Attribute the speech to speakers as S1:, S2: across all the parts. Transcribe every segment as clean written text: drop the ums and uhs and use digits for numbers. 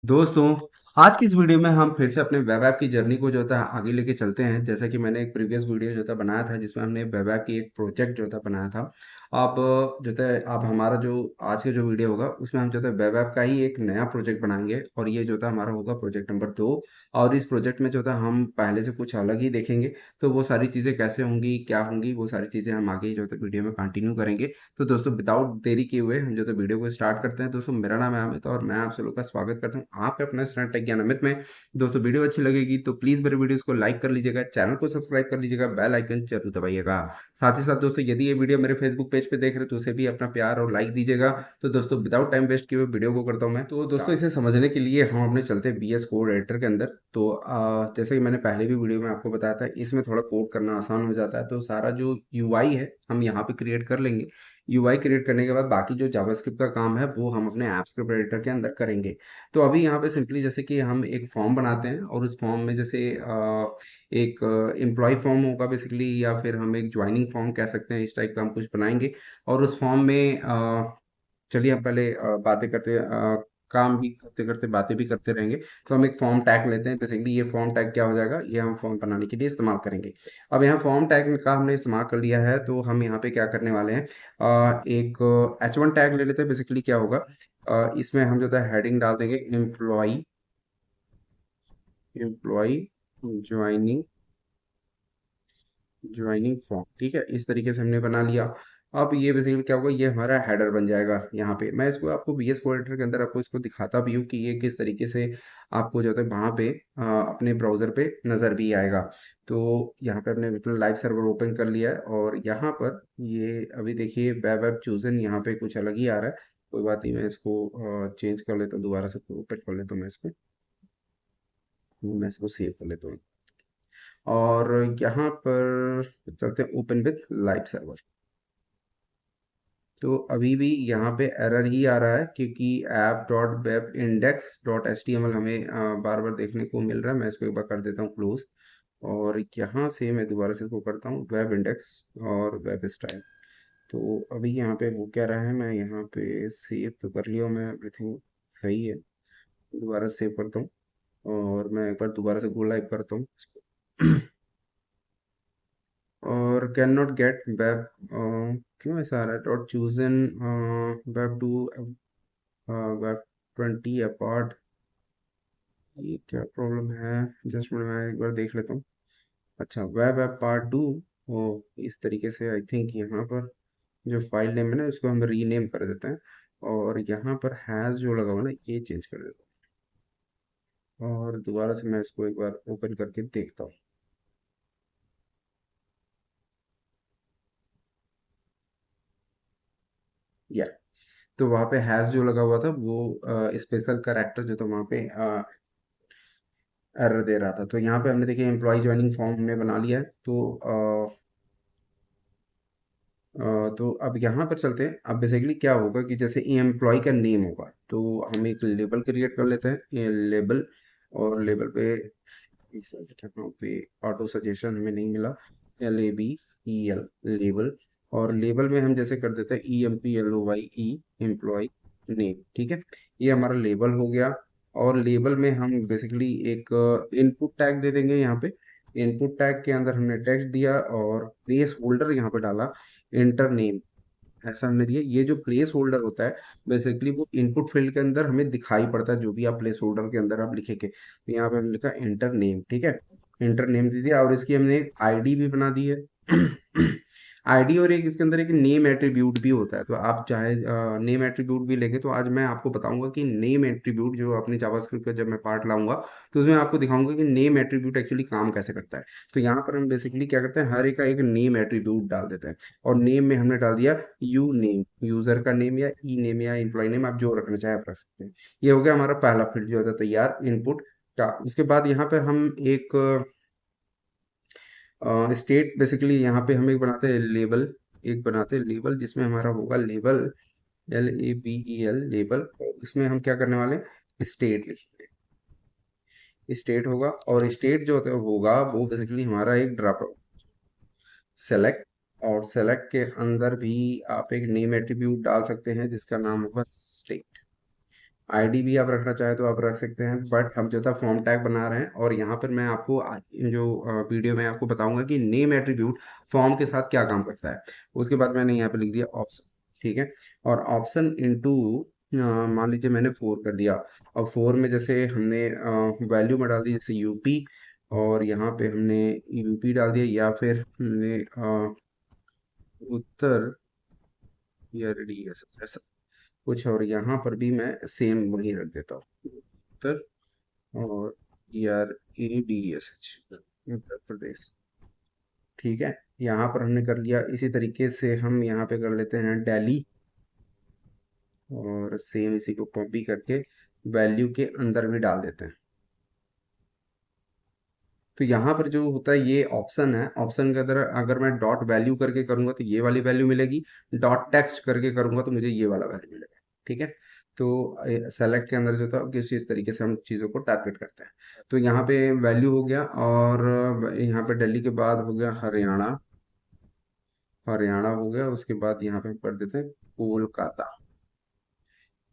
S1: दोस्तों, आज की इस वीडियो में हम फिर से अपने वेब ऐप की जर्नी को जो था आगे लेके चलते हैं। जैसा कि मैंने एक प्रीवियस वीडियो जो था बनाया था जिसमें हमने वेब ऐप की एक प्रोजेक्ट जो था बनाया था। अब जो था अब हमारा जो आज का जो वीडियो होगा उसमें हम जो था वेब ऐप का ही एक नया प्रोजेक्ट बनाएंगे और ये जो था हमारा होगा प्रोजेक्ट नंबर 2। और इस प्रोजेक्ट में जो था हम पहले से कुछ अलग ही देखेंगे। तो वो सारी चीज़ें कैसे होंगी, क्या होंगी, वो सारी चीज़ें हम आगे जो था वीडियो में कंटिन्यू करेंगे। तो दोस्तों, विदाउट देरी किए हुए हम जो तो वीडियो को स्टार्ट करते हैं। दोस्तों, मेरा नाम है अमित और मैं आप सब लोग का स्वागत करता हूं आपके अपने स्टूडेंट टेक ज्ञान अमित में। दोस्तों, वीडियो अच्छी लगेगी तो प्लीज मेरे वीडियोस को लाइक कर लीजिएगा, चैनल को सब्सक्राइब कर लीजिएगा, बेल आइकन जरूर दबाइएगा। साथ ही साथ दोस्तों, यदि ये वीडियो मेरे फेसबुक पेज पे देख रहे हो तो उसे भी अपना प्यार और लाइक दीजिएगा। तो दोस्तों, विदाउट टाइम वेस्ट किए हुए वीडियो को करता हूं मैं। तो दोस्तों, इसे समझने के लिए हम अपने चलते हैं बीएस कोड एडिटर के अंदर। तो जैसे कि मैंने पहले भी वीडियो में आपको बताया था, इसमें थोड़ा कोड करना आसान हो जाता है। तो सारा जो यूआई है हम यहाँ पे क्रिएट कर लेंगे। यूआई क्रिएट करने के बाद बाकी जो जावास्क्रिप्ट का काम है वो हम अपने एप्सक्रिप्ट एडिटर के अंदर करेंगे। तो अभी यहाँ पे सिंपली जैसे कि हम एक फॉर्म बनाते हैं और उस फॉर्म में जैसे एक एम्प्लॉय फॉर्म होगा बेसिकली, या फिर हम एक ज्वाइनिंग फॉर्म कह सकते हैं, इस टाइप का हम कुछ बनाएंगे। और उस फॉर्म में चलिए हम पहले बातें करते काम भी करते करते बातें भी करते रहेंगे। तो हम एक फॉर्म टैग लेते हैं। बेसिकली ये फॉर्म टैग क्या हो जाएगा, ये हम फॉर्म बनाने के लिए इस्तेमाल करेंगे। अब यहाँ फॉर्म टैग का हमने इस्तेमाल कर लिया है तो हम यहाँ पे क्या करने वाले हैं, एक H1 टैग ले लेते हैं। बेसिकली क्या होगा, इसमें हम जो है हेडिंग डाल देंगे employ employ joining joining form. ठीक है, इस तरीके से हमने बना लिया। अब ये बेसिकली क्या होगा, ये हमारा हेडर बन जाएगा। यहाँ पे मैं इसको आपको बीएस कोड एडिटर के अंदर आपको इसको दिखाता भी हूँ कि ये किस तरीके से आपको जो है वहाँ पे अपने ब्राउजर पे नज़र भी आएगा। तो यहाँ पे हमने बिल्कुल लाइव सर्वर ओपन कर लिया है और यहाँ पर ये अभी देखिए वेब ऐप चूजन यहाँ पे कुछ अलग ही आ रहा है। कोई बात नहीं, मैं इसको चेंज कर लेता हूँ, दोबारा से ओपन कर लेता हूँ। मैं इसको सेव कर लेता हूँ और यहाँ पर चलते हैं ओपन विथ लाइव सर्वर। तो अभी भी यहाँ पे एरर ही आ रहा है क्योंकि app dot web index dot H T M L हमें बार बार देखने को मिल रहा है। मैं इसको एक बार कर देता हूँ क्लोज और यहाँ से मैं दोबारा से इसको करता हूँ वेब इंडेक्स और वेब स्टाइल। तो अभी यहाँ पे वो क्या रहा है, मैं यहाँ पे सेव तो कर लिया हूँ, मैं एवरीथिंग सही है। दोबारा सेव करता हूँ और मैं एक बार दोबारा से गो लाइव करता हूँ इसको। और कैन नॉट गेट वेब, क्यों ऐसा आ रहा है, dot chosen web two web 20 apart. ये क्या प्रॉब्लम है, जस्ट मैं एक बार देख लेता हूँ। अच्छा, वेब ऐप पार्ट 2। ओ, इस तरीके से आई थिंक यहाँ पर जो फाइल नेम है ना उसको हम रीनेम कर देते हैं और यहाँ पर हैज़ जो लगा हुआ ना ये चेंज कर देता हूँ और दोबारा से मैं इसको एक बार ओपन करके देखता हूँ। या तो वहाँ पे हैज़ जो लगा हुआ था वो स्पेशल कैरेक्टर जो था वहाँ पे एरर दे रहा था। तो यहाँ पे हमने देखिए एम्प्लॉय ज्वाइनिंग फॉर्म हमने बना लिया है। तो अब यहाँ पर चलते हैं। अब बेसिकली क्या होगा कि जैसे एम्प्लॉय का नेम होगा तो हम एक लेबल क्रिएट कर लेते हैं, ये लेबल। और लेबल पे एक सेकंड, यहाँ पे ऑटो सजेशन हमें नहीं मिला, LABEL लेबल। और लेबल में हम जैसे कर देते हैं EMPLOYE एम्प्लॉय नेम। ठीक है, ये हमारा लेबल हो गया। और लेबल में हम बेसिकली एक इनपुट टैग दे देंगे। यहाँ पे इनपुट टैग के अंदर हमने टेक्स्ट दिया और प्लेस होल्डर यहाँ पे डाला इंटर नेम। ऐसा हमने दिया। ये जो प्लेस होल्डर होता है बेसिकली वो इनपुट फील्ड के अंदर हमें दिखाई पड़ता है, जो भी आप प्लेस होल्डर के अंदर आप लिखेंगे। तो यहाँ पे हमने लिखा इंटर नेम। ठीक है, इंटर नेम दे दिया और इसकी हमने एक आईडी भी बना दी है। आईडी और एक इसके अंदर एक नेम एट्रीब्यूट भी होता है। तो आप चाहे नेम एट्रीब्यूट भी लेंगे तो आज मैं आपको बताऊंगा कि नेम एट्रीब्यूट जो अपने जावास्क्रिप्ट का जब मैं पार्ट लाऊंगा तो उसमें आपको दिखाऊंगा कि नेम एट्रीब्यूट एक्चुअली काम कैसे करता है। तो यहाँ पर हम बेसिकली क्या करते हैं, हर एक का एक नेम एट्रीब्यूट डाल देते हैं। और नेम में हमने डाल दिया यू नेम, यूजर का नेम या ई नेम या एम्प्लॉय नेम, आप जो रखना चाहे आप रख सकते हैं। ये हो गया हमारा पहला फील्ड जो होता है तैयार इनपुट का। उसके बाद यहाँ पर हम एक स्टेट, बेसिकली यहाँ पे हम एक बनाते हैं लेबल, एक बनाते हैं लेबल जिसमें हमारा होगा लेबल, LABEL लेबल। इसमें हम क्या करने वाले हैं, स्टेट लिखेंगे। स्टेट होगा और स्टेट जो होगा वो बेसिकली हमारा एक ड्रॉप सेलेक्ट। और सेलेक्ट के अंदर भी आप एक नेम एट्रीब्यूट डाल सकते हैं जिसका नाम होगा स्टेट। आईडी भी आप रखना चाहे तो आप रख सकते हैं, बट हम जो था फॉर्म टैग बना रहे हैं। और यहाँ पर मैं आपको जो वीडियो में आपको बताऊंगा कि नेम एट्रीब्यूट फॉर्म के साथ क्या काम करता है। उसके बाद मैंने यहाँ पे लिख दिया ऑप्शन, ठीक है। और ऑप्शन इनटू मान लीजिए मैंने 4 कर दिया। अब 4 में जैसे हमने वैल्यू में डाल दी जैसे यूपी, और यहाँ पे हमने यूपी डाल दिया, या फिर हमने उत्तर या रेडियस ऐसा कुछ, और यहाँ पर भी मैं सेम वही रख देता हूँ, उत्तर और यार A D S H, Uttar Pradesh, ठीक है। यहाँ पर हमने कर लिया। इसी तरीके से हम यहाँ पे कर लेते हैं दिल्ली, और सेम इसी को कॉपी करके वैल्यू के अंदर भी डाल देते हैं। तो यहाँ पर जो होता है ये ऑप्शन है, ऑप्शन के अंदर अगर मैं डॉट वैल्यू करके करूंगा तो ये वाली वैल्यू मिलेगी, डॉट टेक्स्ट करके करूंगा तो मुझे ये वाला वैल्यू मिलेगा, ठीक है। तो सेलेक्ट के अंदर जो था किस इस तरीके से हम चीज़ों को टारगेट करते हैं। तो यहाँ पे वैल्यू हो गया, और यहाँ पे दिल्ली के बाद हो गया हरियाणा, हरियाणा हो गया। उसके बाद यहाँ पे हम कर देते हैं कोलकाता।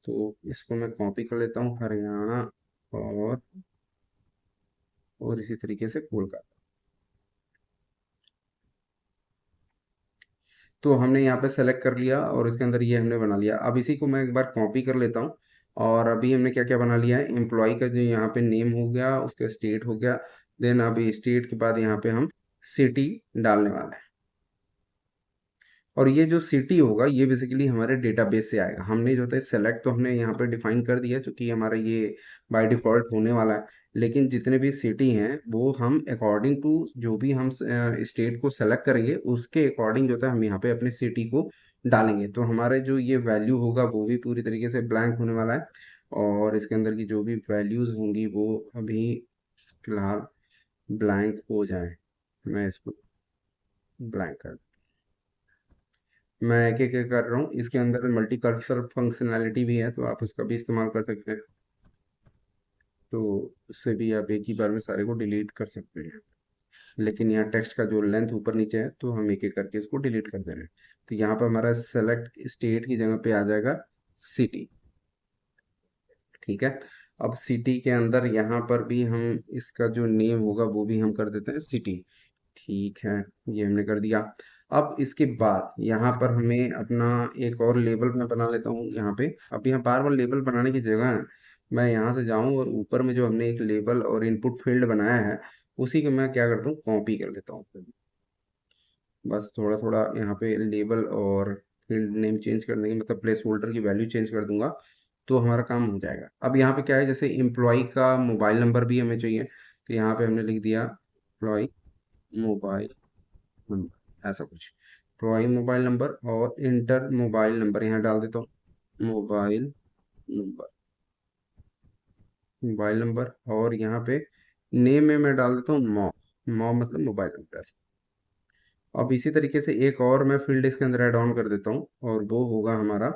S1: तो इसको मैं कॉपी कर लेता हूँ, हरियाणा और इसी तरीके से कोलकाता। तो हमने यहाँ पे सेलेक्ट कर लिया, और इसके अंदर ये हमने बना लिया। अब इसी को मैं एक बार कॉपी कर लेता हूँ। और अभी हमने क्या क्या बना लिया है, एम्प्लॉय का जो यहाँ पे नेम हो गया, उसका स्टेट हो गया। देन अभी स्टेट के बाद यहाँ पे हम सिटी डालने वाले हैं। और ये जो सिटी होगा ये बेसिकली हमारे डेटाबेस से आएगा। हमने जो है सेलेक्ट तो हमने यहाँ पे डिफाइन कर दिया, क्योंकि हमारा ये बाय डिफॉल्ट होने वाला है। लेकिन जितने भी सिटी हैं वो हम अकॉर्डिंग टू जो भी हम स्टेट को सेलेक्ट करेंगे उसके अकॉर्डिंग जो है हम यहाँ पे अपने सिटी को डालेंगे। तो हमारे जो ये वैल्यू होगा वो भी पूरी तरीके से ब्लैंक होने वाला है। और इसके अंदर की जो भी वैल्यूज होंगी वो अभी फिलहाल ब्लैंक हो जाए। मैं इसको ब्लैंक कर, मैं एक एक कर रहा हूँ। इसके अंदर मल्टी कर्सर फंक्शनैलिटी भी है, तो आप उसका भी इस्तेमाल कर सकते हैं। तो उससे भी आप एक ही बार में सारे को डिलीट कर सकते हैं। लेकिन यहाँ टेक्स्ट का जो लेंथ ऊपर नीचे है तो हम एक एक करके इसको डिलीट कर दे रहे हैं। तो यहाँ पर हमारा सेलेक्ट स्टेट की जगह पे आ जाएगा सिटी, ठीक है। अब सिटी के अंदर यहाँ पर भी हम इसका जो नेम होगा वो भी हम कर देते हैं सिटी, ठीक है। ये हमने कर दिया। अब इसके बाद यहाँ पर हमें अपना एक और लेबल मैं बना लेता हूँ यहाँ पे। अब यहाँ बार बार लेबल बनाने की जगह मैं यहाँ से जाऊँ और ऊपर में जो हमने एक लेबल और इनपुट फील्ड बनाया है उसी को मैं क्या करता हूँ, कॉपी कर लेता हूँ। बस थोड़ा थोड़ा यहाँ पे लेबल और फील्ड नेम चेंज कर देंगे, मतलब प्लेस होल्डर की वैल्यू चेंज कर दूंगा तो हमारा काम हो जाएगा। अब यहाँ पे क्या है, जैसे एम्प्लॉय का मोबाइल नंबर भी हमें चाहिए, तो यहाँ पे हमने लिख दिया एम्प्लॉय मोबाइल नंबर, ऐसा कुछ एम्प्लॉय मोबाइल नंबर, और इंटर मोबाइल नंबर यहाँ डाल देता हूँ, मोबाइल नंबर, मोबाइल नंबर। और यहाँ पे नेम में मैं डाल देता हूँ मॉम मतलब मोबाइल नंबर ऐसा। अब इसी तरीके से एक और मैं फील्ड इसके अंदर ऐड ऑन कर देता हूँ, और वो होगा हमारा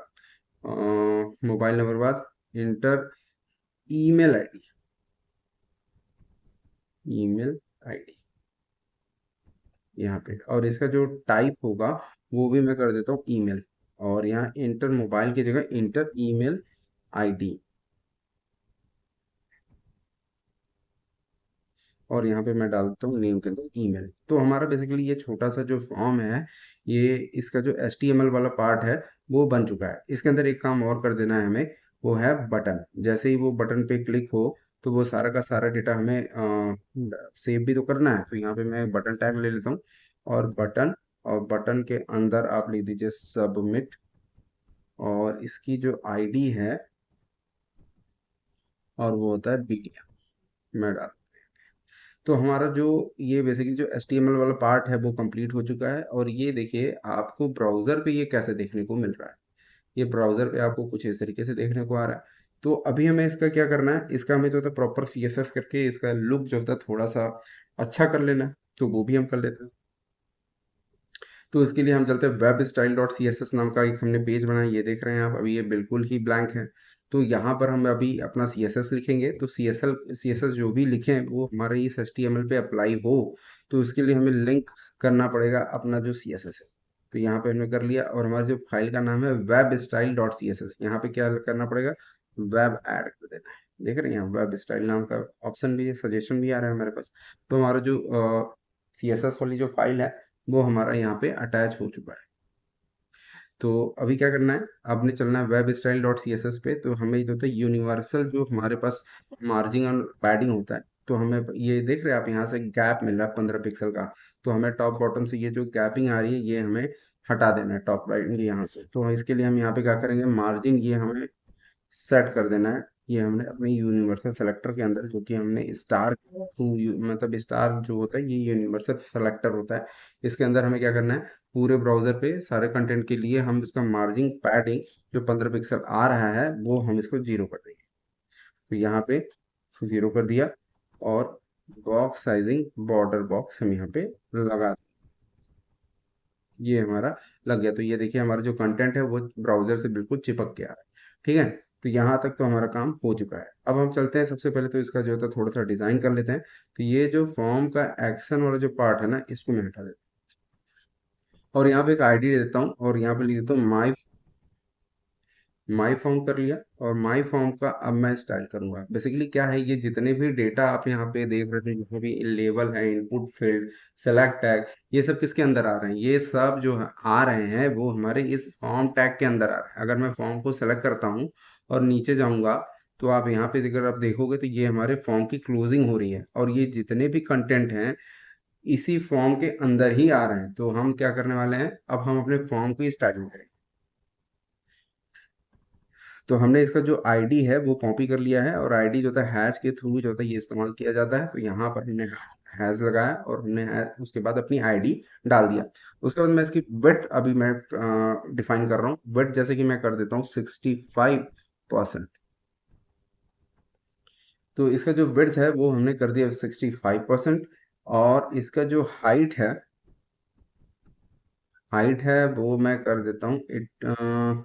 S1: मोबाइल नंबर बाद inter email ID, email ID यहाँ पे। और इसका जो टाइप होगा वो भी मैं कर देता हूँ ईमेल, और यहाँ इंटर मोबाइल की जगह इंटर ईमेल आईडी, और यहाँ पे मैं डाल देता हूँ नेम के अंदर ईमेल। तो हमारा बेसिकली ये छोटा सा जो फॉर्म है, ये इसका जो HTML वाला पार्ट है वो बन चुका है। इसके अंदर एक काम और कर देना है हमें, वो है बटन। जैसे ही वो बटन पे क्लिक हो तो वो सारा का सारा डेटा हमें सेव भी तो करना है। तो यहाँ पे मैं बटन टैग ले लेता हूँ, और बटन, और बटन के अंदर आप लिख दीजिए सबमिट, और इसकी जो आईडी है और वो होता है BDM, मैं डाल। तो हमारा जो ये बेसिकली जो HTML वाला पार्ट है वो कंप्लीट हो चुका है। और ये देखिए आपको ब्राउज़र पे ये कैसे देखने को मिल रहा है। ये ब्राउज़र पे आपको कुछ इस तरीके से देखने को आ रहा है। तो अभी हमें इसका क्या करना है, इसका हमें जो है प्रॉपर CSS करके इसका लुक जो होता है थोड़ा सा अच्छा कर लेना है, तो वो भी हम कर लेते हैं। तो इसके लिए हम चलते हैं web style dot C S S नाम का एक हमने पेज बनाया, ये देख रहे हैं आप, अभी ये बिल्कुल ही ब्लैंक है। तो यहाँ पर हम अभी अपना CSS लिखेंगे। तो CSS जो भी लिखें वो हमारे इस HTML पे अप्लाई हो, तो इसके लिए हमें लिंक करना पड़ेगा अपना जो CSS है। तो यहाँ पे हमने कर लिया, और हमारी जो फाइल का नाम है web style dot C S S, यहाँ पे क्या करना पड़ेगा, वेब ऐड कर देना है। देख रहे हैं यहाँ वेब स्टाइल नाम का ऑप्शन भी है, सजेशन भी आ रहा है हमारे पास। तो हमारा जो CSS वाली जो फाइल है वो हमारा यहाँ पे अटैच हो चुका है। तो अभी क्या करना है, आपने चलना है web style dot C S S पे। तो हमें जो होता है यूनिवर्सल जो हमारे पास मार्जिन और पैडिंग होता है, तो हमें ये देख रहे हैं आप यहाँ से गैप मिल रहा है 15 पिक्सल का। तो हमें टॉप बॉटम से ये जो गैपिंग आ रही है ये हमें हटा देना है टॉप राइट यहाँ से। तो इसके लिए हम यहाँ पे क्या करेंगे, मार्जिन ये हमें सेट कर देना है। ये हमने अपने यूनिवर्सल सेलेक्टर के अंदर, जो कि हमने स्टार मतलब स्टार जो होता है ये यूनिवर्सल सेलेक्टर होता है, इसके अंदर हमें क्या करना है, पूरे ब्राउजर पे सारे कंटेंट के लिए हम इसका मार्जिन पैडिंग जो 15 पिक्सल आ रहा है वो हम इसको 0 कर देंगे। तो यहाँ पे 0 कर दिया, और बॉक्स साइजिंग बॉर्डर बॉक्स हम यहाँ पे लगा, ये हमारा लग गया। तो ये देखिए हमारा जो कंटेंट है वो ब्राउजर से बिल्कुल चिपक के आ रहा है। ठीक है, तो यहाँ तक तो हमारा काम हो चुका है। अब हम चलते हैं, सबसे पहले तो इसका जो है तो थोड़ा सा डिजाइन कर लेते हैं। तो ये जो फॉर्म का एक्शन वाला जो पार्ट है ना, इसको मैं हटा देता हूँ और यहाँ पे एक आईडी दे देता हूँ और यहाँ पे लिख देता हूँ माई फॉर्म कर लिया। और माई फॉर्म का अब मैं स्टाइल करूंगा। बेसिकली क्या है, ये जितने भी डेटा आप यहाँ पे देख रहे थे, जितने भी लेवल है, इनपुट फील्ड, सेलेक्ट टैग, ये सब किसके अंदर आ रहे हैं, ये सब जो आ रहे हैं वो हमारे इस फॉर्म टैग के अंदर आ रहा है। अगर मैं फॉर्म को सेलेक्ट करता हूँ और नीचे जाऊंगा, तो आप यहाँ पे अगर आप देखोगे तो ये हमारे फॉर्म की क्लोजिंग हो रही है, और ये जितने भी कंटेंट हैं इसी फॉर्म के अंदर ही आ रहे हैं। तो हम क्या करने वाले हैं, अब हम अपने फॉर्म की स्टाइलिंग करेंगे। तो हमने इसका जो आईडी है वो कॉपी कर लिया है, और आईडी जो होता है हैश के थ्रू जो होता है ये इस्तेमाल किया जाता है। तो यहाँ पर हमने हैश लगाया और हमने उसके बाद अपनी आईडी डाल दिया। उसके बाद मैं इसकी विड्थ अभी मैं डिफाइन कर रहा हूँ। विड्थ जैसे कि मैं कर देता हूँ 65%। तो इसका जो विड्थ है वो हमने कर दिया 65%। और इसका जो हाइट है वो मैं कर देता हूँ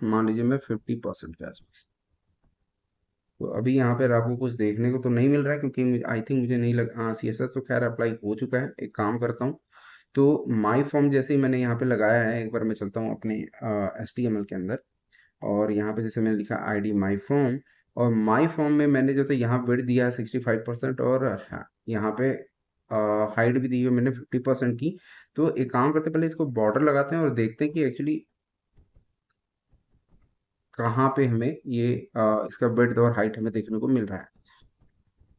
S1: मान लीजिए मैं 50% के आसपास। तो अभी यहाँ पे आपको कुछ देखने को तो नहीं मिल रहा है, क्योंकि आई थिंक मुझे नहीं लग, हाँ CSS तो खैर अप्लाई हो चुका है। एक काम करता हूँ, तो माई फॉर्म जैसे ही मैंने यहाँ पे लगाया है, एक बार मैं चलता हूँ अपने HTML के अंदर, और यहाँ पे जैसे मैंने लिखा आईडी माई फॉर्म, और माई फॉर्म में मैंने जो था यहाँ विड्थ दिया है 65%, और यहाँ पे हाइट भी दी है मैंने 50% की। तो एक काम करते हैं, पहले इसको बॉर्डर लगाते हैं और देखते हैं कि एक्चुअली कहाँ पे हमें ये इसका विड्थ और हाइट हमें देखने को मिल रहा है।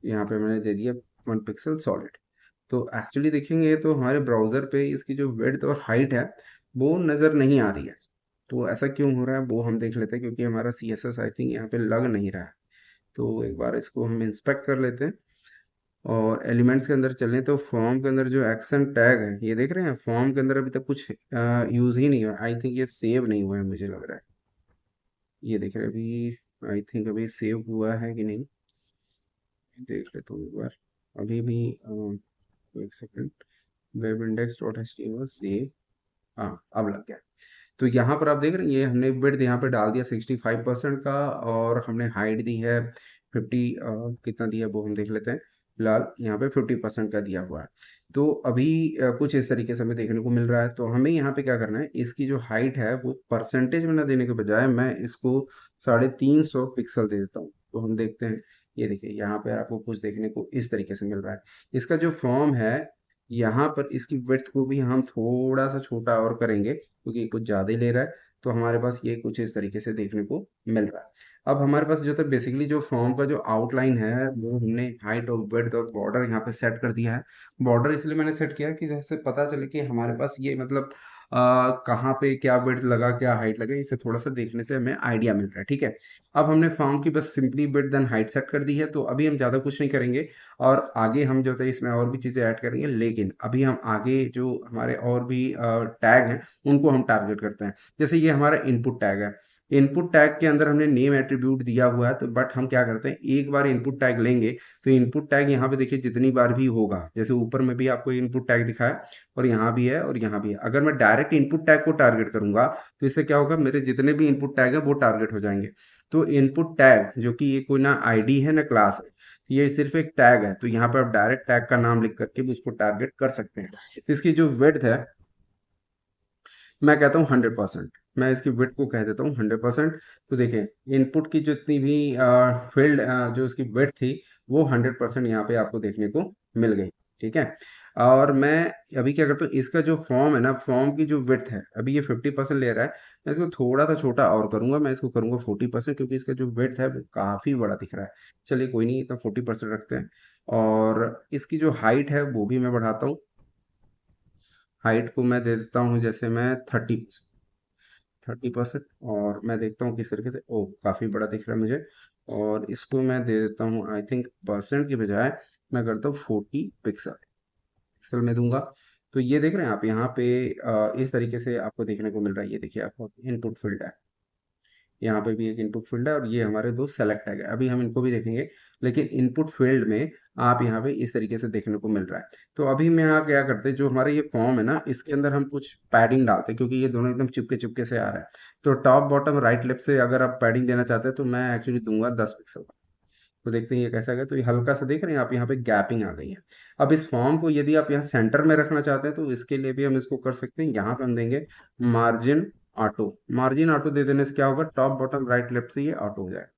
S1: यहाँ पे मैंने दे दिया 1 पिक्सल सॉलिड। तो एक्चुअली देखेंगे तो हमारे ब्राउज़र पे इसकी जो विड्थ और हाइट है वो नज़र नहीं आ रही है। तो ऐसा क्यों हो रहा है वो हम देख लेते हैं, क्योंकि हमारा CSS आई थिंक यहाँ पे लग नहीं रहा है। तो एक बार इसको हम इंस्पेक्ट कर लेते हैं और एलिमेंट्स के अंदर चलें। तो फॉर्म के अंदर जो एक्शन टैग है ये देख रहे हैं, फॉर्म के अंदर अभी तक कुछ यूज़ ही नहीं हुआ। आई थिंक ये सेव नहीं हुआ है, मुझे लग रहा है। ये देख रहे हैं अभी, आई थिंक अभी सेव हुआ है कि नहीं, देख लेता हूँ एक बार। अभी भी एक second, web index dot H T M L save, हाँ अब लग गया। तो यहाँ पर आप देख रहे हैं ये हमने विड्थ यहाँ पे डाल दिया 65% का, और हमने हाइट दी है 50, कितना दिया वो हम देख लेते हैं। फिलहाल यहाँ पे 50% का दिया हुआ है। तो अभी कुछ इस तरीके से हमें देखने को मिल रहा है। तो हमें यहाँ पे क्या करना है, इसकी जो हाइट है वो परसेंटेज में ना देने के बजाय मैं इसको 350 पिक्सल दे देता हूँ। तो हम देखते हैं, ये देखिए यहाँ पे आपको कुछ देखने को इस तरीके से मिल रहा है। इसका जो फॉर्म है यहाँ पर इसकी विड्थ को भी हम थोड़ा सा छोटा और करेंगे, क्योंकि ये कुछ ज़्यादा ही ले रहा है। तो हमारे पास ये कुछ इस तरीके से देखने को मिल रहा है। अब हमारे पास जो था बेसिकली जो फॉर्म का जो आउटलाइन है वो हमने हाइट और विड्थ और बॉर्डर यहाँ पे सेट कर दिया है। बॉर्डर इसलिए मैंने सेट किया कि जैसे पता चले कि हमारे पास ये मतलब कहाँ पे क्या विड्थ लगा क्या हाइट लगा, इससे थोड़ा सा देखने से हमें आइडिया मिल रहा है। ठीक है, अब हमने फॉर्म की बस simply width then height set कर दी है। तो अभी हम ज़्यादा कुछ नहीं करेंगे, और आगे हम जो है इसमें और भी चीज़ें ऐड करेंगे। लेकिन अभी हम आगे जो हमारे और भी टैग हैं उनको हम टारगेट करते हैं। जैसे ये हमारा इनपुट टैग है, इनपुट टैग के अंदर हमने नेम एट्रीब्यूट दिया हुआ है। तो बट हम क्या करते हैं, एक बार इनपुट टैग लेंगे तो इनपुट टैग यहाँ पे देखिए जितनी बार भी होगा, जैसे ऊपर में भी आपको इनपुट टैग दिखाया और यहाँ भी है और यहाँ भी है, अगर मैं डायरेक्ट इनपुट टैग को टारगेट करूंगा तो इससे क्या होगा, मेरे जितने भी इनपुट टैग है वो टारगेट हो जाएंगे। तो इनपुट टैग जो कि ये कोई ना आईडी है ना क्लास है, तो ये सिर्फ एक टैग है। तो यहाँ पे आप डायरेक्ट टैग का नाम लिख करके भी उसको टारगेट कर सकते हैं। तो इसकी जो विड्थ है मैं कहता हूँ 100%। मैं इसकी विड्थ को कह देता हूँ 100%। तो देखें, इनपुट की जितनी भी फील्ड जो इसकी विड्थ थी वो 100% यहाँ पे आपको देखने को मिल गई। ठीक है। और मैं अभी क्या करता हूँ, इसका जो फॉर्म है ना, फॉर्म की जो विड्थ है, अभी ये 50% ले रहा है, मैं इसको थोड़ा सा छोटा और करूंगा, मैं इसको करूंगा 40%, क्योंकि इसका जो विड्थ है वो काफ़ी बड़ा दिख रहा है। चलिए कोई नहीं, इतना 40% रखते हैं। और इसकी जो हाइट है वो भी मैं बढ़ाता हूँ। हाइट को मैं दे देता हूँ जैसे मैं 30%। और मैं देखता हूँ किस तरीके से, ओ काफ़ी बड़ा दिख रहा है मुझे। और इसको मैं दे देता हूँ, आई थिंक परसेंट की बजाय मैं करता हूँ 40 पिक्सल, पिक्सल में दूंगा। तो ये देख रहे हैं आप यहाँ पे इस तरीके से आपको देखने को मिल रहा है। ये देखिए, आपको इनपुट फील्ड है, यहाँ पे भी एक इनपुट फील्ड है, और ये हमारे दो सेलेक्ट टैग है, अभी हम इनको भी देखेंगे। लेकिन इनपुट फील्ड में आप यहाँ पे इस तरीके से देखने को मिल रहा है। तो अभी मैं यहाँ क्या करते हैं, जो हमारा ये फॉर्म है ना, इसके अंदर हम कुछ पैडिंग डालते हैं, क्योंकि ये दोनों एकदम चिपके चिपके से आ रहा है। तो टॉप बॉटम राइट लेफ्ट से अगर आप पैडिंग देना चाहते हैं तो मैं एक्चुअली दूंगा 10 पिक्सल का। तो देखते हैं ये कैसा गया। तो ये हल्का सा देख रहे हैं आप, यहाँ पे गैपिंग आ गई है। अब इस फॉर्म को यदि आप यहाँ सेंटर में रखना चाहते हैं तो इसके लिए भी हम इसको कर सकते हैं। यहाँ पे हम देंगे मार्जिन ऑटो। मार्जिन ऑटो दे देने से क्या होगा, टॉप बॉटम राइट लेफ्ट से ये ऑटो हो जाएगा।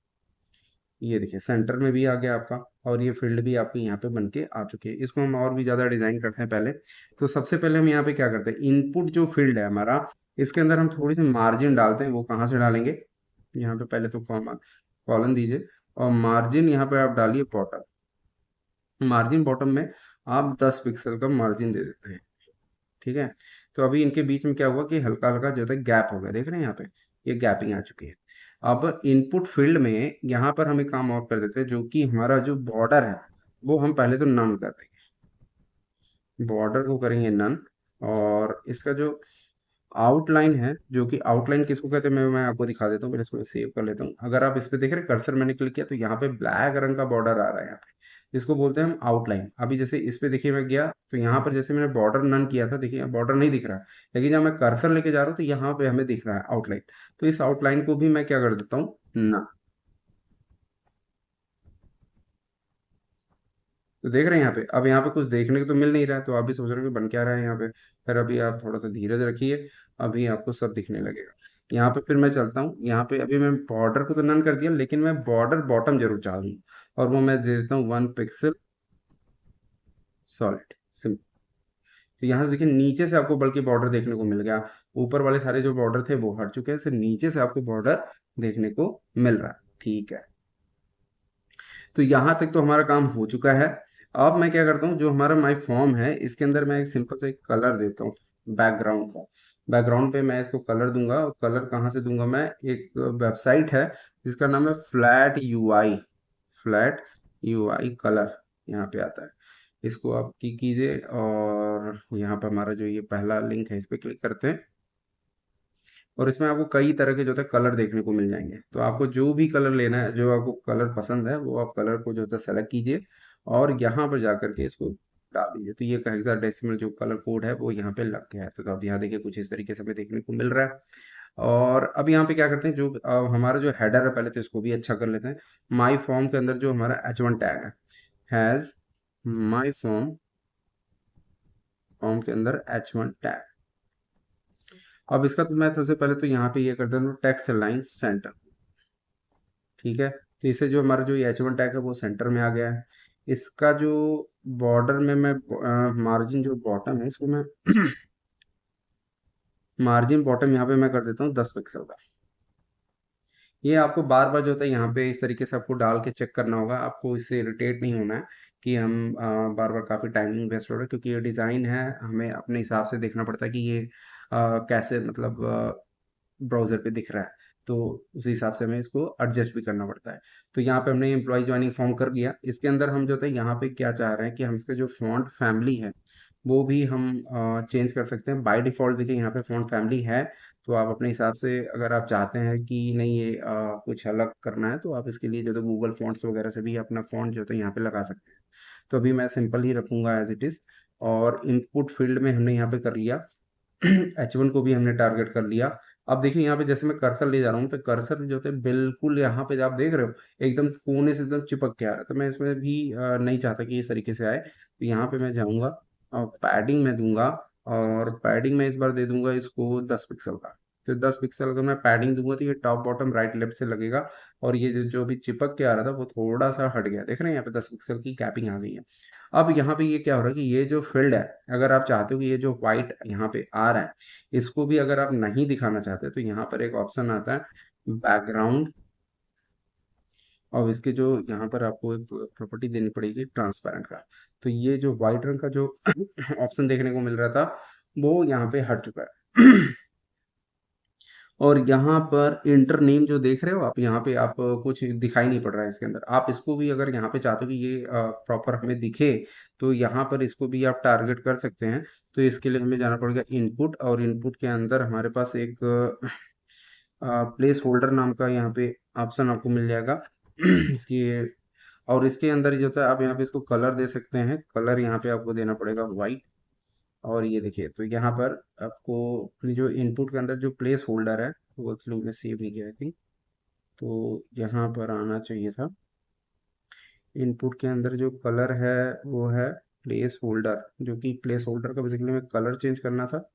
S1: ये देखिए सेंटर में भी आ गया आपका, और ये फील्ड भी आपके यहाँ पे बन के आ चुकी है। इसको हम और भी ज़्यादा डिज़ाइन करते हैं पहले। तो सबसे पहले हम यहाँ पे क्या करते हैं, इनपुट जो फील्ड है हमारा, इसके अंदर हम थोड़ी सी मार्जिन डालते हैं। वो कहाँ से डालेंगे, यहाँ पे पहले तो कॉलन दीजिए, और मार्जिन यहाँ पे आप डालिए बॉटम। मार्जिन बॉटम में आप 10 पिक्सल का मार्जिन दे देते हैं। ठीक है। तो अभी इनके बीच में क्या हुआ कि हल्का हल्का जो है गैप हो गया, देख रहे हैं यहाँ पे, ये गैपिंग आ चुकी है। अब इनपुट फील्ड में यहाँ पर हम एक काम और कर देते हैं, जो कि हमारा जो बॉर्डर है वो हम पहले तो नन कर देंगे। बॉर्डर को करेंगे नन। और इसका जो आउटलाइन है, जो कि आउटलाइन किसको कहते हैं, मैं आपको दिखा देता हूँ। फिर इसको सेव कर लेता हूँ। अगर आप इस पे देख रहे हैं, कर्सर मैंने क्लिक किया तो यहाँ पे ब्लैक रंग का बॉर्डर आ रहा है यहाँ पे, जिसको बोलते हैं हम आउटलाइन। अभी जैसे इस पे देखिए, मैं गया तो यहाँ पर जैसे मैंने बॉर्डर नन किया था, देखिए यहाँ बॉर्डर नहीं दिख रहा है। लेकिन जब मैं कर्सर लेके जा रहा हूँ तो यहाँ पे हमें दिख रहा है आउटलाइन। तो इस आउटलाइन को भी मैं क्या कर देता हूँ, ना। तो देख रहे हैं यहाँ पे, अब यहाँ पे कुछ देखने को तो मिल नहीं रहा है, तो आप भी सोच रहे हो कि बन क्या रहा है यहाँ पे। फिर अभी आप थोड़ा सा धीरज रखिए, अभी आपको सब दिखने लगेगा। यहाँ पे फिर मैं चलता हूँ, यहाँ पे अभी मैं बॉर्डर को तो नन कर दिया, लेकिन मैं बॉर्डर बॉटम जरूर चाहूँ, और वो मैं दे देता हूँ 1 पिक्सल सॉलिड सिंपल। तो यहाँ से देखिए, नीचे से आपको बल्कि बॉर्डर देखने को मिल गया। ऊपर वाले सारे जो बॉर्डर थे वो हट चुके हैं, सिर्फ नीचे से आपको बॉर्डर देखने को मिल रहा है। ठीक है। तो यहाँ तक तो हमारा काम हो चुका है। अब मैं क्या करता हूँ, जो हमारा माई फॉर्म है इसके अंदर मैं एक सिंपल सा एक कलर देता हूँ बैकग्राउंड का। बैकग्राउंड पे मैं इसको कलर दूंगा, और कलर कहाँ से दूंगा, मैं एक वेबसाइट है जिसका नाम है flat UI. Flat UI colour यहाँ पे आता है। इसको आप की कीजिए, और यहाँ पर हमारा जो ये पहला लिंक है इस पे क्लिक करते हैं। और इसमें आपको कई तरह के जो है कलर देखने को मिल जाएंगे। तो आपको जो भी कलर लेना है, जो आपको कलर पसंद है, वो आप कलर को जो है सेलेक्ट कीजिए, और यहाँ पर जा करके इसको डाल दीजिए। तो ये हेक्साडेसिमल जो कलर कोड है वो यहाँ पे लग गया है। तो अब यहाँ देखिए कुछ इस तरीके से हमें देखने को मिल रहा है। और अब यहाँ पे क्या करते हैं, जो हमारा जो हेडर है, पहले तो इसको भी अच्छा कर लेते हैं। माई फॉर्म के अंदर जो हमारा H1 टैग है, हैज माई फॉर्म, फॉर्म के अंदर H1 टैग। अब इसका तो मैं सबसे पहले तो यहाँ पे ये कर देता हूँ टेक्स्ट लाइन सेंटर। ठीक है। तो इससे जो हमारा जो ये H1 टैग है वो सेंटर में आ गया है। इसका जो बॉर्डर में मैं मार्जिन जो बॉटम है इसको मैं मार्जिन बॉटम यहाँ पे मैं कर देता हूँ 10 पिक्सल का। ये आपको बार बार जो होता है यहाँ पे इस तरीके से आपको डाल के चेक करना होगा। आपको इससे इरिटेट नहीं होना है कि हम बार बार काफ़ी टाइमिंग वेस्ट हो रहा है, क्योंकि ये डिज़ाइन है, हमें अपने हिसाब से देखना पड़ता है कि ये कैसे मतलब ब्राउज़र पे दिख रहा है। तो उस हिसाब से हमें इसको एडजस्ट भी करना पड़ता है। तो यहाँ पे हमने एम्प्लॉय ज्वाइनिंग फॉर्म कर दिया। इसके अंदर हम जो है यहाँ पे क्या चाह रहे हैं कि हम इसका जो फ़ॉन्ट फैमिली है वो भी हम चेंज कर सकते हैं। बाय डिफ़ॉल्ट देखिए यहाँ पे फ़ॉन्ट फैमिली है। तो आप अपने हिसाब से अगर आप चाहते हैं कि नहीं ये कुछ अलग करना है, तो आप इसके लिए जो है गूगल फ़ॉन्ट्स वगैरह से भी अपना फ़ॉन्ट जो है यहाँ पे लगा सकते हैं। तो अभी मैं सिंपल ही रखूँगा एज़ इट इज़। और इनपुट फ़ील्ड में हमने यहाँ पे कर लिया। H1 को भी हमने टारगेट कर लिया। अब देखिए यहाँ पे जैसे मैं कर्सर ले जा रहा हूँ, तो कर्सर जो है बिल्कुल यहाँ पे आप देख रहे हो एकदम कोने से एकदम चिपक के आ रहा है। तो मैं इसमें भी नहीं चाहता कि इस तरीके से आए। तो यहाँ पे मैं जाऊँगा और पैडिंग में दूंगा, और पैडिंग में इस बार दे दूंगा इसको 10 पिक्सल का। तो 10 पिक्सल अगर मैं पैडिंग दूंगा तो ये टॉप बॉटम राइट लेफ्ट से लगेगा, और ये जो भी चिपक के आ रहा था वो थोड़ा सा हट गया। देख रहे हैं यहाँ पे 10 पिक्सल की कैपिंग आ गई है। अब यहाँ पे ये क्या हो रहा है कि ये जो फील्ड है, अगर आप चाहते हो कि ये जो व्हाइट यहाँ पे आ रहा है, इसको भी अगर आप नहीं दिखाना चाहते तो यहाँ पर एक ऑप्शन आता है बैकग्राउंड, और इसके जो यहाँ पर आपको एक प्रॉपर्टी देनी पड़ेगी ट्रांसपेरेंट का। तो ये जो व्हाइट रंग का जो ऑप्शन देखने को मिल रहा था वो यहाँ पे हट चुका है। और यहाँ पर इंटर नेम जो देख रहे हो आप, यहाँ पे आप कुछ दिखाई नहीं पड़ रहा है इसके अंदर। आप इसको भी अगर यहाँ पे चाहते हो कि ये प्रॉपर हमें दिखे, तो यहाँ पर इसको भी आप टारगेट कर सकते हैं। तो इसके लिए हमें जाना पड़ेगा इनपुट, और इनपुट के अंदर हमारे पास एक प्लेस होल्डर नाम का यहाँ पे ऑप्शन आपको मिल जाएगा कि, और इसके अंदर जो होता है आप यहाँ पे इसको कलर दे सकते हैं। कलर यहाँ पे आपको देना पड़ेगा वाइट। और ये देखिए, तो यहाँ पर आपको अपनी जो इनपुट के अंदर जो प्लेस होल्डर है वो एक्चुअली मैंने सेव नहीं किया आई थिंक, तो यहाँ पर आना चाहिए था। इनपुट के अंदर जो कलर है वो है प्लेस होल्डर, जो कि प्लेस होल्डर का बेसिकली में कलर चेंज करना था।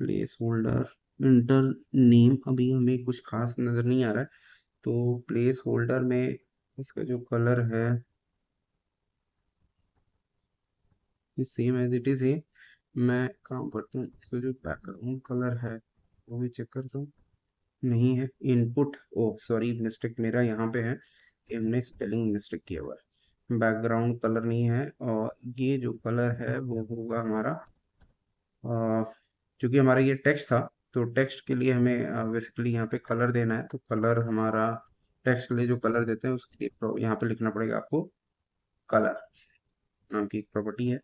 S1: प्लेस होल्डर इंटर नेम अभी हमें कुछ खास नज़र नहीं आ रहा है। तो प्लेस होल्डर में इसका जो कलर है ये सेम एज इट इज़ है। मैं काम करता हूँ, इसका जो बैकग्राउंड कलर है वो भी चेक करता हूँ। नहीं है इनपुट, ओ सॉरी मिस्टेक मेरा यहाँ पे है कि हमने स्पेलिंग मिस्टेक किया हुआ है। बैकग्राउंड कलर नहीं है, और ये जो कलर है वो होगा हमारा क्योंकि हमारा ये टेक्स्ट था, तो टेक्स्ट के लिए हमें बेसिकली यहाँ पे कलर देना है। तो कलर हमारा टेक्स्ट के लिए जो कलर देते हैं उसके लिए यहाँ पे लिखना पड़ेगा आपको कलर नाम की एक प्रॉपर्टी है,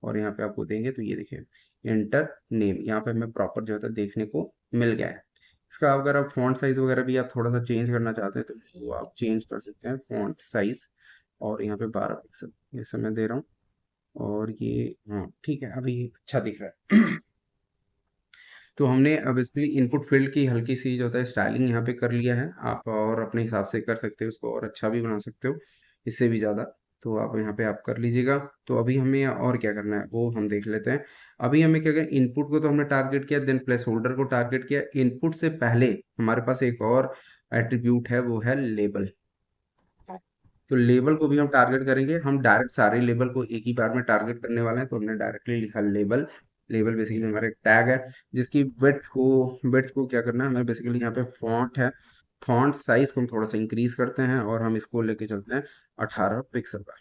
S1: और यहाँ पे आपको देंगे तो ये देखिए इंटर नेम, यहाँ पे हमें प्रॉपर जो होता है देखने को मिल गया है। इसका अगर आप फॉन्ट साइज वगैरह भी आप थोड़ा सा चेंज करना चाहते हैं तो वो आप चेंज कर सकते हैं फॉन्ट साइज। और यहाँ पे 12 पिक्सल जैसे मैं दे रहा हूँ, और ये हाँ ठीक है, अभी अच्छा दिख रहा है। तो हमने बेसिकली इनपुट फील्ड की हल्की सी जो होता है स्टाइलिंग यहाँ पे कर लिया है। आप और अपने हिसाब से कर सकते हो उसको, और अच्छा भी बना सकते हो इससे भी ज़्यादा। तो आप यहाँ पे आप कर लीजिएगा। तो अभी हमें और क्या करना है वो हम देख लेते हैं। अभी हमें क्या करें, इनपुट को तो हमने टारगेट किया, देन प्लेस होल्डर को टारगेट किया। इनपुट से पहले हमारे पास एक और एट्रीब्यूट है, वो है लेबल। तो लेबल को भी हम टारगेट करेंगे। हम डायरेक्ट सारे लेबल को एक ही बार में टारगेट करने वाले हैं, तो हमने डायरेक्टली लिखा लेबल। लेबल बेसिकली हमारा एक टैग है जिसकी विड्थ को क्या करना है हमें, बेसिकली यहाँ पे फॉन्ट है, फॉन्ट साइज को हम थोड़ा सा इंक्रीज करते हैं और हम इसको लेके चलते हैं 18 पिक्सल का।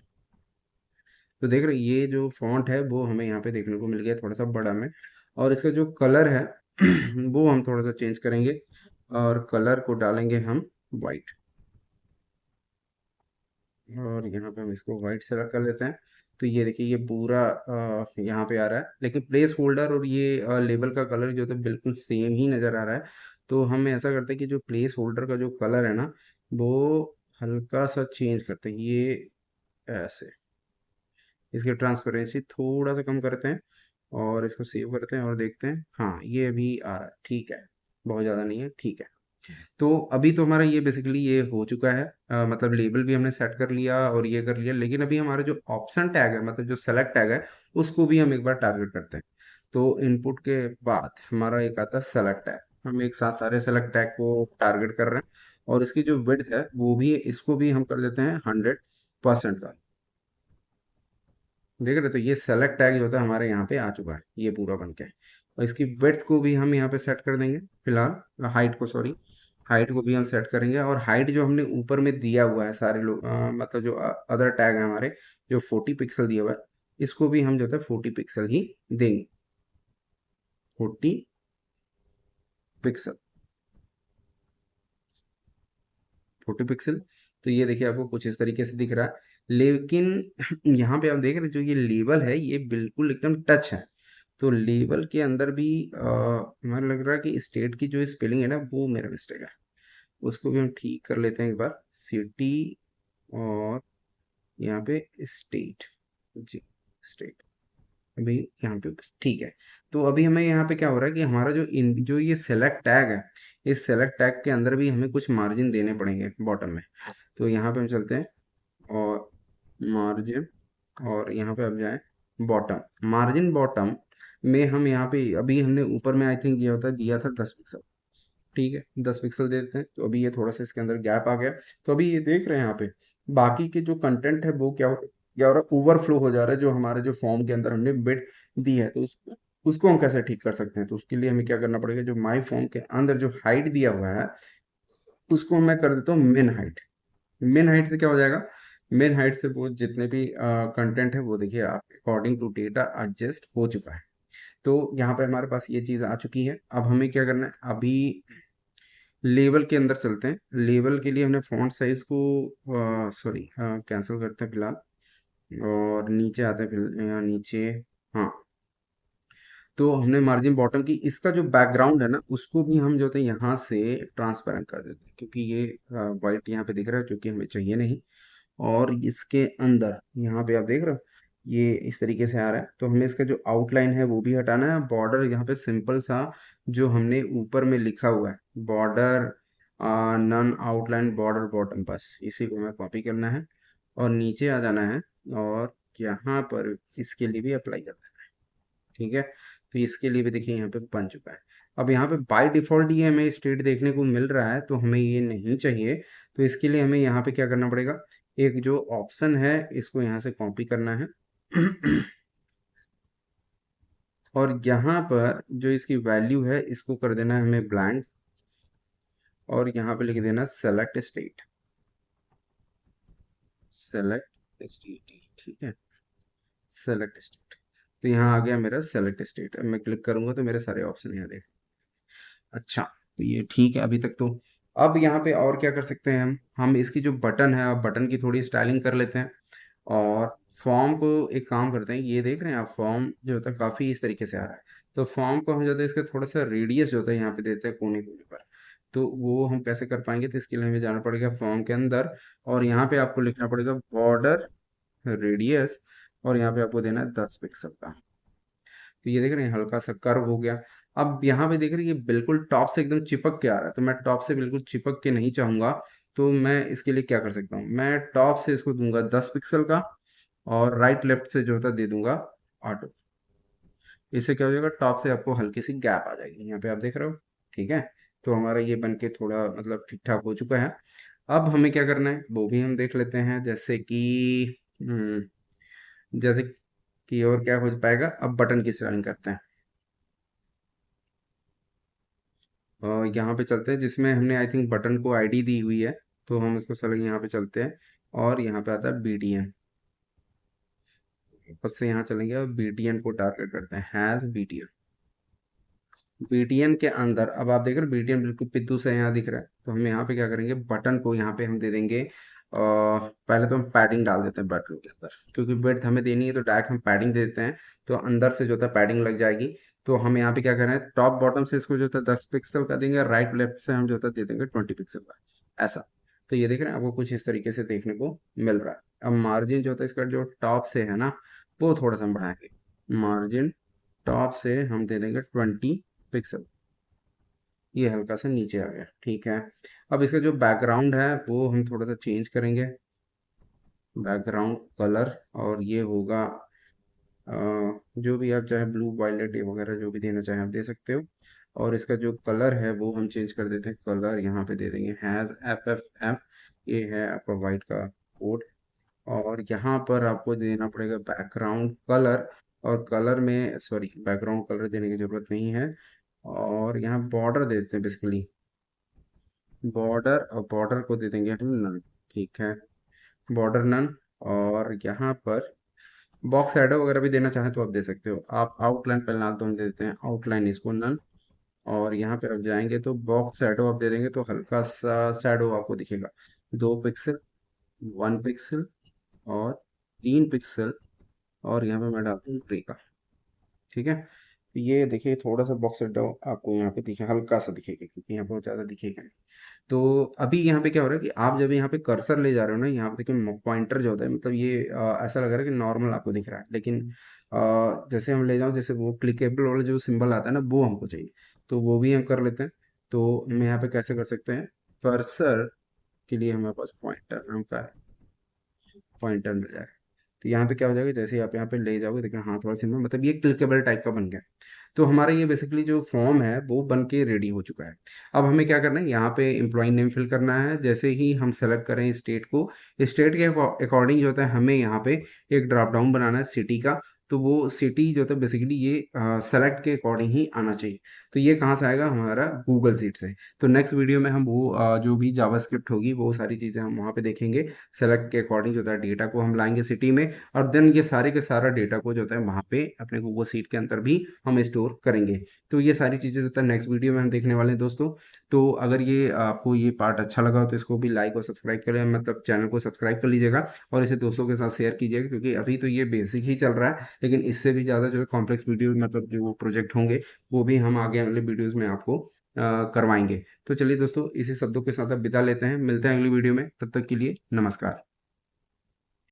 S1: तो देख रहे हैं ये जो फॉन्ट है वो हमें यहाँ पे देखने को मिल गया थोड़ा सा बड़ा में। और इसका जो कलर है वो हम थोड़ा सा चेंज करेंगे, और कलर को डालेंगे हम वाइट, और यहाँ पे हम इसको वाइट सेलेक्ट कर लेते हैं। तो ये देखिए ये पूरा यहाँ पे आ रहा है, लेकिन प्लेस होल्डर और ये लेबल का कलर जो है बिल्कुल सेम ही नज़र आ रहा है। तो हम ऐसा करते हैं कि जो प्लेस होल्डर का जो कलर है ना वो हल्का सा चेंज करते हैं, ये ऐसे इसकी ट्रांसपेरेंसी थोड़ा सा कम करते हैं, और इसको सेव करते हैं और देखते हैं। हाँ ये अभी आ रहा है, ठीक है, बहुत ज़्यादा नहीं है, ठीक है। तो अभी तो हमारा ये बेसिकली ये हो चुका है, मतलब लेबल भी हमने सेट कर लिया और ये कर लिया। लेकिन अभी हमारा जो ऑप्शन टैग है, मतलब जो सेलेक्ट टैग है, उसको भी हम एक बार टारगेट करते हैं। तो इनपुट के बाद हमारा एक आता है सेलेक्ट टैग। हम एक साथ सारे सेलेक्ट टैग को टारगेट कर रहे हैं, और इसकी जो विड्थ है वो भी, इसको भी हम कर देते हैं 100% का। देख रहे, तो ये सेलेक्ट टैग जो होता है हमारे यहाँ पे आ चुका है ये पूरा बन के। और इसकी विड्थ को भी हम यहाँ पे सेट कर देंगे फिलहाल, हाइट को सॉरी, हाइट को भी हम सेट करेंगे। और हाइट जो हमने ऊपर में दिया हुआ है सारे लोग, मतलब जो अदर टैग है हमारे, जो 40 पिक्सल दिया हुआ है, इसको भी हम जो है 40 पिक्सल ही देंगे, 40 पिक्सल, 40 पिक्सल। तो ये देखिए आपको कुछ इस तरीके से दिख रहा है। लेकिन यहाँ पे आप देख रहे हैं जो ये लेबल है ये बिल्कुल एकदम टच है। तो लेबल के अंदर भी हमें लग रहा है कि स्टेट की जो स्पेलिंग है ना वो मेरा मिस्टेक है, उसको भी हम ठीक कर लेते हैं एक बार। सिटी और यहाँ पे स्टेट, जी स्टेट, अभी यहाँ पे ठीक है। तो अभी हमें यहाँ पे क्या हो रहा है कि हमारा जो ये सेलेक्ट टैग है, इस सेलेक्ट टैग के अंदर भी हमें कुछ मार्जिन देने पड़ेंगे बॉटम में। तो यहाँ पे हम चलते हैं और मार्जिन और यहाँ पे अब जाए बॉटम, मार्जिन बॉटम में हम यहाँ पे अभी हमने ऊपर में आई थिंक ये होता है दिया था 10 पिक्सल। ठीक है, 10 पिक्सल दे देते हैं। तो अभी ये थोड़ा सा इसके अंदर गैप आ गया। तो अभी ये देख रहे हैं यहाँ पे बाकी के जो कंटेंट है वो क्या हो रहा है, ओवरफ्लो हो जा रहा है जो हमारे जो फॉर्म के अंदर हमने बिट दी है। तो उसको हम कैसे ठीक कर सकते हैं? तो उसके लिए हमें क्या करना पड़ेगा, जो माई फॉर्म के अंदर जो हाइट दिया हुआ है उसको मैं कर देता हूँ मेन हाइट। मेन हाइट से क्या हो जाएगा, मेन हाइट से वो जितने भी कंटेंट है वो देखिए आप अकॉर्डिंग टू डेटा एडजस्ट हो चुका है। तो यहाँ पे हमारे पास ये चीज़ आ चुकी है। अब हमें क्या करना है, अभी लेवल के अंदर चलते हैं। लेवल के लिए हमने फॉन्ट साइज को सॉरी कैंसिल करते हैं फिलहाल, और नीचे आते हैं यहाँ नीचे। हाँ, तो हमने मार्जिन बॉटम की इसका जो बैकग्राउंड है ना उसको भी हम जो है यहाँ से ट्रांसपेरेंट कर देते हैं, क्योंकि ये वाइट यहाँ पे दिख रहा है जो कि हमें चाहिए नहीं। और इसके अंदर यहाँ पे आप देख रहे हो ये इस तरीके से आ रहा है। तो हमें इसका जो आउटलाइन है वो भी हटाना है। बॉर्डर यहाँ पे सिंपल सा जो हमने ऊपर में लिखा हुआ है border none outline border bottom, बस इसी को हमें कॉपी करना है और नीचे आ जाना है और यहाँ पर इसके लिए भी अप्लाई कर देना है। ठीक है, तो इसके लिए भी देखिए यहाँ पे बन चुका है। अब यहाँ पे बाय डिफॉल्ट ये हमें स्टेट देखने को मिल रहा है, तो हमें ये नहीं चाहिए। तो इसके लिए हमें यहाँ पे क्या करना पड़ेगा, एक जो ऑप्शन है इसको यहाँ से कॉपी करना है और यहाँ पर जो इसकी वैल्यू है इसको कर देना है हमें ब्लैंक, और यहाँ पे लिख देना सेलेक्ट स्टेट, सेलेक्ट स्टेट। ठीक है, सेलेक्ट स्टेट। तो यहाँ आ गया मेरा सेलेक्ट स्टेट। अब मैं क्लिक करूंगा तो मेरे सारे ऑप्शन यहाँ देख। अच्छा, तो ये ठीक है अभी तक। तो अब यहाँ पे और क्या कर सकते हैं हम इसकी जो बटन है, अब बटन की थोड़ी स्टाइलिंग कर लेते हैं। और फॉर्म को एक काम करते हैं, ये देख रहे हैं आप फॉर्म जो होता है काफ़ी इस तरीके से आ रहा है। तो फॉर्म को हम जो होता है इसका थोड़ा सा रेडियस जो होता है यहाँ पे देते हैं कोने कोने पर। तो वो हम कैसे कर पाएंगे, तो इसके लिए हमें जाना पड़ेगा फॉर्म के अंदर और यहाँ पे आपको लिखना पड़ेगा बॉर्डर रेडियस, और यहाँ पे आपको देना है 10 पिक्सल का। तो ये देख रहे हैं हल्का सा कर्व हो गया। अब यहाँ पे देख रहे हैं ये बिल्कुल टॉप से एकदम चिपक के आ रहा है, तो मैं टॉप से बिल्कुल चिपक के नहीं चाहूंगा। तो मैं इसके लिए क्या कर सकता हूँ, मैं टॉप से इसको दूंगा 10 पिक्सल का और राइट लेफ्ट से जो होता है दे दूंगा ऑटो। इससे क्या हो जाएगा, टॉप से आपको हल्की सी गैप आ जाएगी, यहाँ पे आप देख रहे हो। ठीक है, तो हमारा ये बन के थोड़ा मतलब ठीक ठाक हो चुका है। अब हमें क्या करना है वो भी हम देख लेते हैं, जैसे कि जैसे कि और क्या हो पाएगा। अब बटन की स्टाइलिंग करते हैं। यहाँ पे चलते हैं जिसमें हमने आई थिंक बटन को आईडी दी हुई है। तो हम इसको सेलेक्ट यहाँ पे चलते हैं और यहाँ पे आता है बीटीएन। बस से यहाँ चलेंगे और बीटीएन को टारगेट करते हैं, हैज बीटीएन। बीटीएन के अंदर अब आप देख रहे हो बीटीएन बिल्कुल पिद्दू से यहाँ दिख रहा है। तो हम यहाँ पे क्या करेंगे, बटन को यहाँ पे हम दे देंगे पहले तो हम पैडिंग डाल देते हैं बटन के अंदर, क्योंकि विड्थ हमें देनी है तो डायरेक्ट हम पैडिंग दे देते हैं। तो अंदर से जो होता है पैडिंग लग जाएगी। तो हम यहाँ पे क्या करें, टॉप बॉटम से इसको जो होता है 10 पिक्सल का देंगे, राइट लेफ्ट से हम जो होता है दे देंगे 20 पिक्सल का, ऐसा। तो ये देख रहे हैं आपको कुछ इस तरीके से देखने को मिल रहा है। अब मार्जिन जो होता है इसका जो टॉप से है ना वो थोड़ा सा हम बढ़ाएंगे। मार्जिन टॉप से हम दे देंगे 20 पिक्सल, ये हल्का सा नीचे आ गया। ठीक है, अब इसका जो बैकग्राउंड है वो हम थोड़ा सा चेंज करेंगे, बैकग्राउंड कलर। और ये होगा जो भी आप चाहे ब्लू वायलेट वगैरह जो भी देना चाहें आप दे सकते हो। और इसका जो कलर है वो हम चेंज कर देते हैं, कलर यहाँ पे दे देंगे हैज़ एफ एफ एम। ये है आपका वाइट का कोड। और यहाँ पर आपको देना पड़ेगा बैकग्राउंड कलर, और कलर में सॉरी बैकग्राउंड कलर देने की ज़रूरत नहीं है। और यहाँ बॉर्डर दे देते हैं बेसिकली, बॉर्डर, और बॉर्डर को दे देंगे हम नन। ठीक है, बॉर्डर नन। और यहाँ पर बॉक्स शैडो वगैरह भी देना चाहें तो आप दे सकते हो। आप आउटलाइन फिलहाल तो हम दे देते हैं आउटलाइन इसको नन। और यहाँ पे आप जाएंगे तो बॉक्स शैडो आप दे देंगे तो हल्का सा शैडो आपको दिखेगा, 2 पिक्सल, 1 पिक्सल और 3 पिक्सल। और यहाँ पे मैं डालता हूँ ट्री का। ठीक है, तो ये देखिए थोड़ा सा बॉक्स शैडो आपको यहाँ पे दिखे, हल्का सा दिखेगा क्योंकि यहाँ बहुत ज़्यादा दिखेगा नहीं। तो अभी यहाँ पे क्या हो रहा है कि आप जब यहाँ पे कर्सर ले जा रहे हो ना, यहाँ पे देखिए पॉइंटर जो होता है मतलब ये ऐसा लग रहा है कि नॉर्मल आपको दिख रहा है, लेकिन जैसे हम ले जाओ जैसे वो क्लिकेबल वाला जो सिंबल आता है ना वो हमको चाहिए। तो वो भी हम कर लेते हैं। तो हम यहाँ पे कैसे कर सकते हैं, कर्सर के लिए हमारे पास पॉइंटर नाम का है, पॉइंटर मिल जाएगा। तो यहाँ पे क्या हो जाएगा, जैसे ही आप यहाँ पे ले जाओगे, देखिए हाँ, थोड़ा सिंपल, मतलब ये क्लिकेबल टाइप का बन गया। तो हमारा ये बेसिकली जो फॉर्म है वो बन के रेडी हो चुका है। अब हमें क्या करना है, यहाँ पे एम्प्लॉय नेम फिल करना है। जैसे ही हम सेलेक्ट करें स्टेट को, स्टेट के अकॉर्डिंग जो होता है हमें यहाँ पे एक ड्रॉप डाउन बनाना है सिटी का। तो वो सिटी जो होता है बेसिकली ये सेलेक्ट के अकॉर्डिंग ही आना चाहिए। तो ये कहाँ से आएगा, हमारा गूगल सीट से। तो नेक्स्ट वीडियो में हम वो जो भी जावास्क्रिप्ट होगी वो सारी चीज़ें हम वहाँ पे देखेंगे। सेलेक्ट के अकॉर्डिंग जो होता है डेटा को हम लाएंगे सिटी में, और देन ये सारे के सारा डेटा को जो होता है वहाँ पे अपने गूगल सीट के अंदर भी हम स्टोर करेंगे। तो ये सारी चीज़ें जो होता है नेक्स्ट वीडियो में हम देखने वाले हैं दोस्तों। तो अगर ये आपको ये पार्ट अच्छा लगा हो तो इसको भी लाइक और सब्सक्राइब करें, मतलब चैनल को सब्सक्राइब कर लीजिएगा, और इसे दोस्तों के साथ शेयर कीजिएगा, क्योंकि अभी तो ये बेसिक ही चल रहा है, लेकिन इससे भी ज़्यादा जो है कॉम्प्लेक्स वीडियो, मतलब जो प्रोजेक्ट होंगे वो भी हम आगे वाले वीडियोज़ में आपको करवाएंगे। तो चलिए दोस्तों, इसी शब्दों के साथ अब विदा लेते हैं, मिलते हैं अगली वीडियो में, तब तक के लिए नमस्कार।